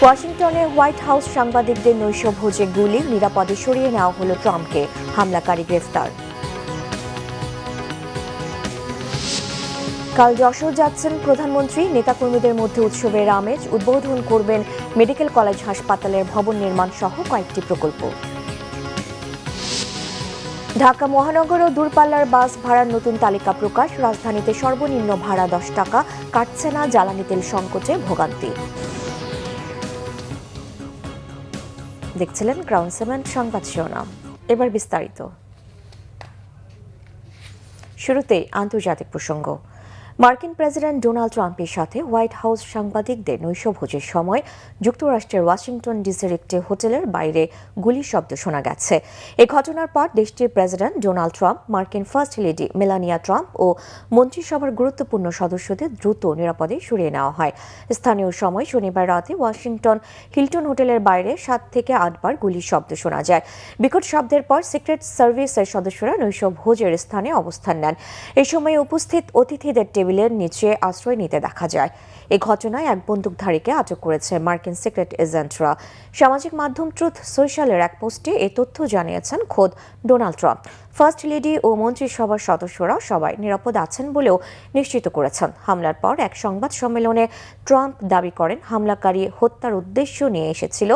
ওয়াশিংটনে white house সাংবাদিকদের নৈশভোজে গুলি, নিরাপদে সরিয়ে নেওয়া হলো ট্রাম্পকে, হামলাকারী গ্রেফতার। কাল যশোর যাচ্ছেন প্রধানমন্ত্রী, নেতাকর্মীদের মধ্যে উৎসবের আমেজ। উদ্বোধন করবেন মেডিকেল কলেজ হাসপাতালের ভবন নির্মাণ সহ কয়েকটি প্রকল্প। ঢাকা মহানগর ও দূরপাল্লার বাস ভাড়ার নতুন তালিকা প্রকাশ। রাজধানীতে সর্বনিম্ন ভাড়া 10 টাকা, কাটছে না জ্বালানি তেল সংকটে ভোগান্তি। দেখছিলেন ক্রাউন সিমেন্ট সংবাদ শিরোনাম, এবার বিস্তারিত। শুরুতেই আন্তর্জাতিক প্রসঙ্গ। মার্কিন প্রেসিডেন্ট ডোনাল্ড ট্রাম্পের সাথে হোয়াইট হাউস সাংবাদিকদের নৈশভোজের সময় যুক্তরাষ্ট্রের ওয়াশিংটন ডিসির একটি হোটেলের বাইরে গুলির শব্দ শোনা গেছে। এই ঘটনার পর দেশটির প্রেসিডেন্ট ডোনাল্ড ট্রাম্প, মার্কিন ফার্স্ট লেডি মেলানিয়া ট্রাম্প ও মন্ত্রিসভার গুরুত্বপূর্ণ সদস্যদের দ্রুত নিরাপদে সরিয়ে নেওয়া হয়। স্থানীয় সময় শনিবার রাতে ওয়াশিংটন হিলটন হোটেলের বাইরে 7 থেকে 8 বার গুলির শব্দ শোনা যায়। বিকট শব্দের পর সিক্রেট সার্ভিসের সদস্যরা নৈশভোজের স্থানে অবস্থান নেন। এই সময় উপস্থিত অতিথিদের টেবিলের নিচে আশ্রয় নিতে দেখা যায়। এই ঘটনায় এক বন্দুকধারীকে আটক করেছে মার্কিন সিক্রেট এজেন্টরা। সামাজিক মাধ্যম ট্রুথ সোশ্যালের এক পোস্টে এ তথ্য জানিয়েছেন খোদ ডোনাল্ড ট্রাম্প। ফার্স্ট লেডি ও মন্ত্রিসভার সদস্যরা সবাই নিরাপদ আছেন বলেও নিশ্চিত করেছেন। হামলার পর এক সংবাদ সম্মেলনে ট্রাম্প দাবি করেন, হামলাকারী হত্যার উদ্দেশ্য নিয়ে এসেছিল,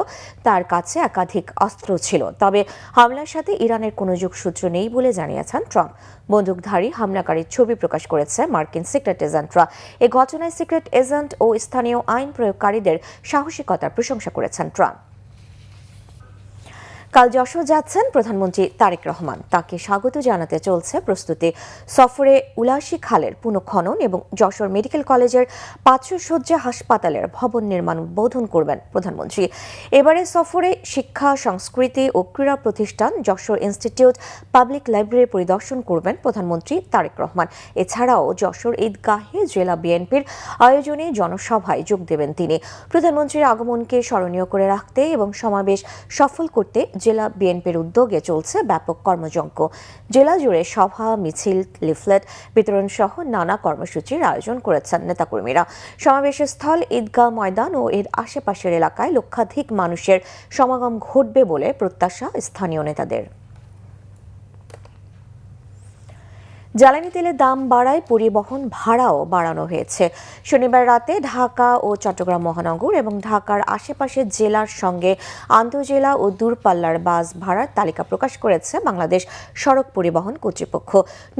তার কাছে একাধিক অস্ত্র ছিল, তবে হামলার সাথে ইরানের কোনো যোগসূত্র নেই বলে জানিয়েছেন ট্রাম্প। বন্দুকধারী হামলাকারীর ছবি প্রকাশ করেছে মার্কিন সিক্রেট এজেন্টরা। এ ঘটনায় সিক্রেট এজেন্ট ও স্থানীয় আইন প্রয়োগকারীদের সাহসিকতার প্রশংসা করেছেন ট্রাম্প। কাল যশোর যাচ্ছেন প্রধানমন্ত্রী তারেক রহমান। তাকে স্বাগত জানাতে চলছে প্রস্তুতি। সফরে উলাসী খালের পুনঃখনন এবং যশোর মেডিকেল কলেজের 500 শয্যা হাসপাতালের ভবন নির্মাণ উদ্বোধন করবেন প্রধানমন্ত্রী। এবারে সফরে শিক্ষা, সংস্কৃতি ও ক্রীড়া প্রতিষ্ঠান, যশোর ইনস্টিটিউট, পাবলিক লাইব্রেরি পরিদর্শন করবেন প্রধানমন্ত্রী তারেক রহমান। এছাড়াও যশোর ঈদগাহে জেলা বিএনপির আয়োজনে জনসভায় যোগ দেবেন তিনি। প্রধানমন্ত্রীর আগমনকে স্মরণীয় করে রাখতে এবং সমাবেশ সফল করতে জেলা বিএনপির উদ্যোগে চলছে ব্যাপক কর্মযজ্ঞ। জেলা জুড়ে সভা, মিছিল, লিফলেট বিতরণ সহ নানা কর্মসূচির আয়োজন করেছেন নেতাকর্মীরা। সমাবেশের স্থল ঈদগাহ ময়দান ও এর আশেপাশের এলাকায় লক্ষাধিক মানুষের সমাগম ঘটবে বলে প্রত্যাশা স্থানীয় নেতাদের। জ্বালানি তেলের দাম বাড়ায় পরিবহন ভাড়াও বাড়ানো হয়েছে। শনিবার রাতে ঢাকা ও চট্টগ্রাম মহানগর এবং ঢাকার আশেপাশের জেলার সঙ্গে আন্তঃজেলা ও দূরপাল্লার বাস ভাড়ার তালিকা প্রকাশ করেছে বাংলাদেশ সড়ক পরিবহন কর্তৃপক্ষ।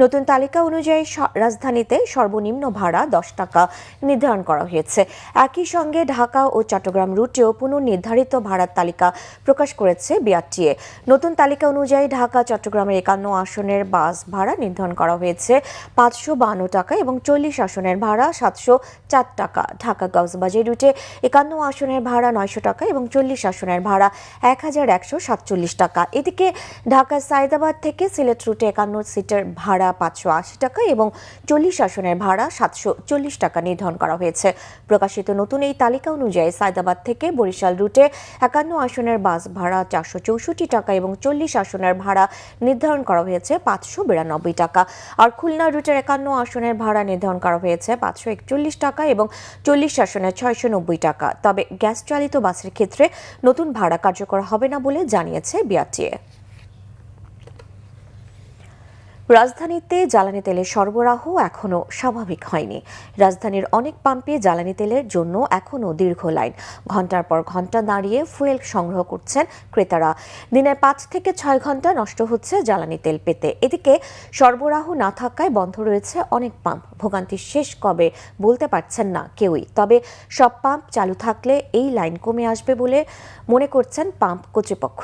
নতুন তালিকা অনুযায়ী রাজধানীতে সর্বনিম্ন ভাড়া 10 টাকা নির্ধারণ করা হয়েছে। একই সঙ্গে ঢাকা ও চট্টগ্রাম রুটেও পুনর্নির্ধারিত ভাড়ার তালিকা প্রকাশ করেছে বিআরটিএ। নতুন তালিকা অনুযায়ী ঢাকা চট্টগ্রামের 51 আসনের বাস ভাড়া নির্ধারণ করা হয়েছে 552 টাকা এবং 40 আসনের ভাড়া 704 টাকা। ঢাকা কক্সবাজার রুটে 51 আসনের ভাড়া 900 টাকা এবং 40 আসনের ভাড়া 1147 টাকা। এদিকে ঢাকা সায়দাবাদ থেকে সিলেট রুটে 51 সিটের ভাড়া 580 টাকা এবং 40 আসনের ভাড়া 740 টাকা নির্ধারণ করা হয়েছে। প্রকাশিত নতুন এই তালিকা অনুযায়ী সায়দাবাদ থেকে বরিশাল রুটে 51 আসনের বাস ভাড়া 464 টাকা এবং 40 আসনের ভাড়া নির্ধারণ করা হয়েছে 592 টাকা। আর খুলনা রুটের 51 আসনের ভাড়া নির্ধারণ করা হয়েছে 541 টাকা এবং 40 আসনের 690 টাকা। তবে গ্যাস চালিত বাসের ক্ষেত্রে নতুন ভাড়া কার্যকর হবে না বলে জানিয়েছে বিআরটিএ। রাজধানীতে জ্বালানি তেলের সরবরাহ এখনও স্বাভাবিক হয়নি। রাজধানীর অনেক পাম্পে জ্বালানি তেলের জন্য এখনও দীর্ঘ লাইন। ঘন্টার পর ঘন্টা দাঁড়িয়ে ফুয়েল সংগ্রহ করছেন ক্রেতারা। দিনে 5 থেকে 6 ঘন্টা নষ্ট হচ্ছে জ্বালানি তেল পেতে। এদিকে সরবরাহ না থাকায় বন্ধ রয়েছে অনেক পাম্প। ভোগান্তি শেষ কবে বলতে পারছেন না কেউই। তবে সব পাম্প চালু থাকলে এই লাইন কমে আসবে বলে মনে করছেন পাম্প কর্তৃপক্ষ।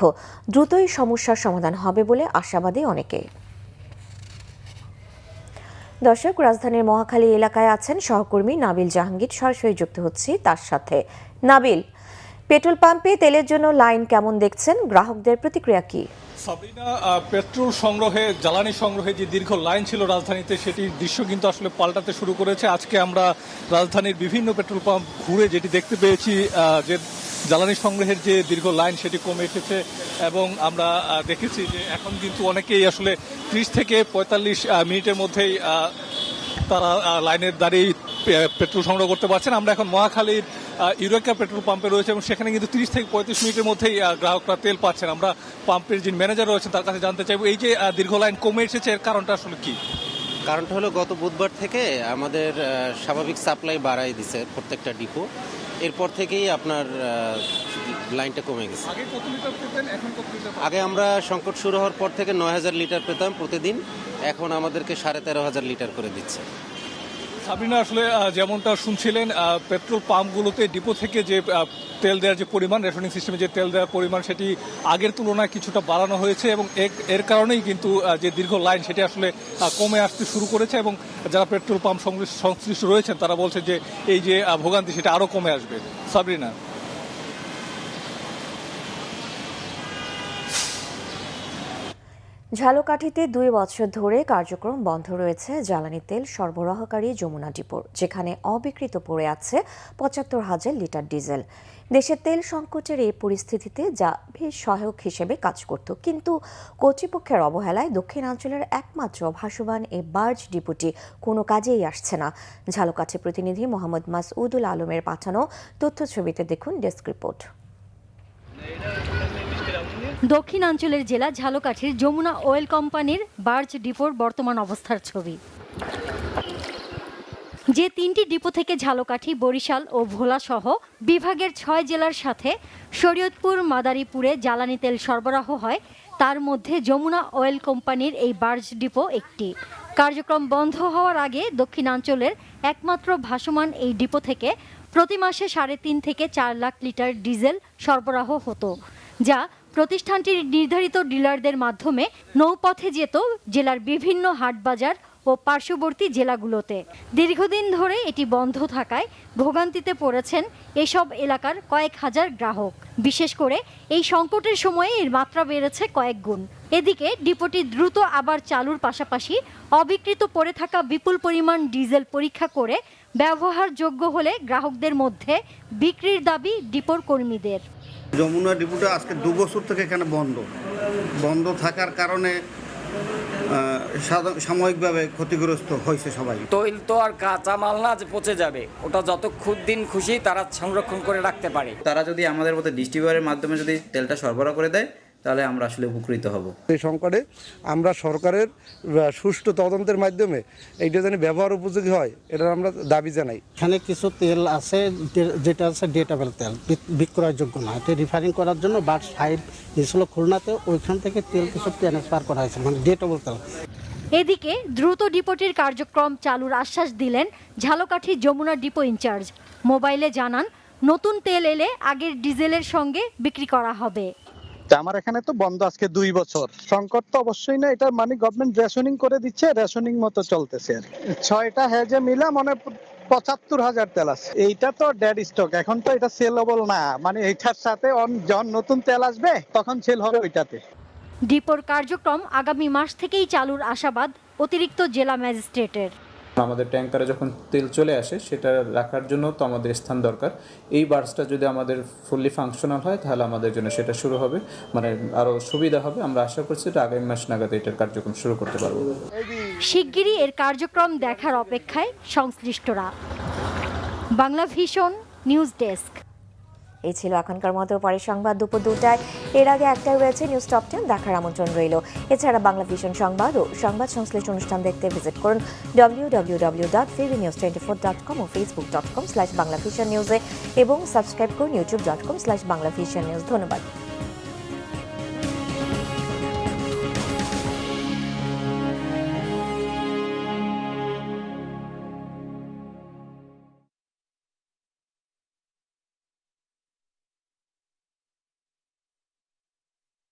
দ্রুতই সমস্যার সমাধান হবে বলে আশাবাদী অনেকে। দর্শক, রাজধানীর মহাখালী এলাকায় আছেন সহকর্মী নাবিল জাহাঙ্গীর। সরাসরি যুক্ত হচ্ছি তার সাথে। নাবিল, পেট্রোল পাম্পে তেলের জন্য লাইন কেমন দেখছেন? গ্রাহকদের প্রতিক্রিয়া কি? সাবরিনা, পেট্রোল সংগ্রহে, জ্বালানি সংগ্রহে যে দীর্ঘ লাইন ছিল রাজধানীতে, সেটির দৃশ্য কিন্তু আসলে পাল্টাতে শুরু করেছে। আজকে আমরা রাজধানীর বিভিন্ন পেট্রোল পাম্প ঘুরে যেটি দেখতে পেয়েছি, যে জ্বালানি সংগ্রহের যে দীর্ঘ লাইন সেটি কমে এসেছে এবং আমরা দেখেছি যে এখন কিন্তু অনেকেই আসলে 30 থেকে 45 মিনিটের মধ্যেই তারা লাইনের দাঁড়িয়ে পেট্রোল সংগ্রহ করতে পারছেন। আমরা এখন মহাখালীর ইউরেকা পেট্রোল পাম্পে রয়েছে এবং সেখানে কিন্তু 30 থেকে 35 মিনিটের মধ্যেই গ্রাহকরা তেল পাচ্ছেন। আমরা পাম্পের যিনি ম্যানেজার রয়েছেন তার কাছে জানতে চাইবো এই যে দীর্ঘ লাইন কমে এসেছে এর কারণটা আসলে কি? কারণটা হলো গত বুধবার থেকে আমাদের স্বাভাবিক সাপ্লাই বাড়াই দিছে প্রত্যেকটা ডিপো, এরপর থেকেই আপনার লাইনটা কমে গেছে। আগে কত লিটার পেতেন, এখন কত লিটার? আগে আমরা সংকট শুরু হওয়ার পর থেকে 9,000 লিটার পেতাম প্রতিদিন, এখন আমাদেরকে 13,500 লিটার করে দিচ্ছে। সাবরিনা, আসলে যেমনটা শুনছিলেন পেট্রোল পাম্পগুলোতে ডিপো থেকে যে তেল দেওয়ার যে পরিমাণ, রেশনিং সিস্টেমে যে তেল দেওয়ার পরিমাণ সেটি আগের তুলনায় কিছুটা বাড়ানো হয়েছে এবং এর কারণেই কিন্তু যে দীর্ঘ লাইন সেটি আসলে কমে আসতে শুরু করেছে এবং যারা পেট্রোল পাম্প সংশ্লিষ্ট রয়েছেন তারা বলছে যে এই যে ভোগান্তি সেটা আরও কমে আসবে। সাবরিনা। ঝালকাঠিতে 2 বছর ধরে কার্যক্রম বন্ধ রয়েছে জ্বালানি তেল সরবরাহকারী যমুনা ডিপোর, যেখানে অবিকৃত পড়ে আছে 75,000 লিটার ডিজেল। দেশের তেল সংকটের এই পরিস্থিতিতে যা বেশ সহায়ক হিসেবে কাজ করত, কিন্তু কর্তৃপক্ষের অবহেলায় দক্ষিণাঞ্চলের একমাত্র ভাসমান এই বার্জ ডিপোটি কোনো কাজেই আসছে না। ঝালকাঠি প্রতিনিধি মোহাম্মদ মাসউদুল আলমের পাঠানো তথ্যছবিতে দেখুন ডেস্ক রিপোর্ট। দক্ষিণাঞ্চলের জেলা ঝালকাঠির যমুনা অয়েল কোম্পানির বার্জ ডিপোর বর্তমান অবস্থার ছবি। যে 3টি ডিপো থেকে ঝালকাঠি, বরিশাল ও ভোলা সহ বিভাগের 6 জেলার সাথে শরীয়তপুর, মাদারীপুরে জ্বালানি তেল সরবরাহ হয়, তার মধ্যে যমুনা অয়েল কোম্পানির এই বার্জ ডিপো একটি। কার্যক্রম বন্ধ হওয়ার আগে দক্ষিণাঞ্চলের একমাত্র ভাসমান এই ডিপো থেকে প্রতি মাসে 3.5 থেকে 4 লাখ লিটার ডিজেল সরবরাহ হতো, যা প্রতিষ্ঠানটির নির্ধারিত ডিলারদের মাধ্যমে নৌপথে যেত জেলার বিভিন্ন হাটবাজার ও পার্শ্ববর্তী জেলাগুলোতে। দীর্ঘদিন ধরে এটি বন্ধ থাকায় ভোগান্তিতে পড়েছেন এসব এলাকার কয়েক হাজার গ্রাহক। বিশেষ করে এই সংকটের সময়ে এর মাত্রা বেড়েছে কয়েক গুণ। এদিকে ডিপোটি দ্রুত আবার চালুর পাশাপাশি অবিকৃত পড়ে থাকা বিপুল পরিমাণ ডিজেল পরীক্ষা করে ব্যবহারযোগ্য হলে গ্রাহকদের মধ্যে বিক্রির দাবি ডিপোর কর্মীদের। যমুনা ডিপোটা আজকে 2 বছর থেকে এখানে বন্ধ থাকার কারণে সাময়িকভাবে ক্ষতিগ্রস্ত হয়েছে সবাই। তৈল তো আর কাঁচা মাল না যে পচে যাবে, ওটা যত দিন খুশি তারা সংরক্ষণ করে রাখতে পারে। তারা যদি আমাদের মতো ডিস্ট্রিবিউটরের মাধ্যমে যদি তেলটা সরবরাহ করে দেয় তাহলে আমরা আসলে উপকৃত হব। এই সংকটে আমরা সরকারের সুষ্ঠু তদন্তের মাধ্যমে এইটা যেন ব্যবহার উপযোগী হয়, এটার আমরা দাবি জানাই। এখানে কিছু তেল আছে যেটা আছে ডেটেবল তেল, বিক্রয়যোগ্য না। এটা রিফাইনিং করার জন্য বার্জ 5 গিয়েছিল খুলনাতে, ওইখান থেকে তেল কিছু ট্রান্সফার করা হয়েছে, মানে ডেটেবল তেল। এদিকে দ্রুত ডিপোটির কার্যক্রম চালুর আশ্বাস দিলেন ঝালকাঠি যমুনা ডিপো ইনচার্জ। মোবাইলে জানান, নতুন তেল এলে আগের ডিজেলের সঙ্গে বিক্রি করা হবে। আমার এখানে তো বন্ধ আজকে 2 বছর। সংকট তো অবশ্যই না, এটা মানে গভর্নমেন্ট রেশনিং করে দিচ্ছে, রেশনিং মতো চলতেছে আর 6টা হেজে মিলা মানে 75,000 তেল আছে। এইটা তো ডেড স্টক, এখন তো এটা সেলেবল না, মানে এইটার সাথে যখন নতুন তেল আসবে তখন সেল হবে ওইটাতে। ডিপোর কার্যক্রম আগামী মাস থেকেই চালুর আশাবাদ অতিরিক্ত জেলা ম্যাজিস্ট্রেটের। আমাদের ট্যাঙ্কারে যখন তেল চলে আসে সেটা রাখার জন্য তো আমাদের স্থান দরকার। এই বার্সটা যদি আমাদের ফুললি ফাংশনাল হয় তাহলে আমাদের জন্য সেটা শুরু হবে, মানে আরও সুবিধা হবে। আমরা আশা করছি এটা আগামী মাস নাগাদ এটার কার্যক্রম শুরু করতে পারবো। শিগগিরই এর কার্যক্রম দেখার অপেক্ষায় সংশ্লিষ্টরা। Bangla vision news desk. এই ছিল এখনকার মতো, পরে সংবাদ দুপুর 2টায়। এর আগে একটাই রয়েছে নিউজ টপ 10, দেখার আমন্ত্রণ রইল। এছাড়া বাংলা ভিশন সংবাদ ও সংবাদ সংশ্লিষ্ট অনুষ্ঠান দেখতে ভিজিট করুন www.tvnews24.com ও facebook.com/banglavisionnews এবং সাবস্ক্রাইব করুন youtube.com/banglavisionnews। ধন্যবাদ।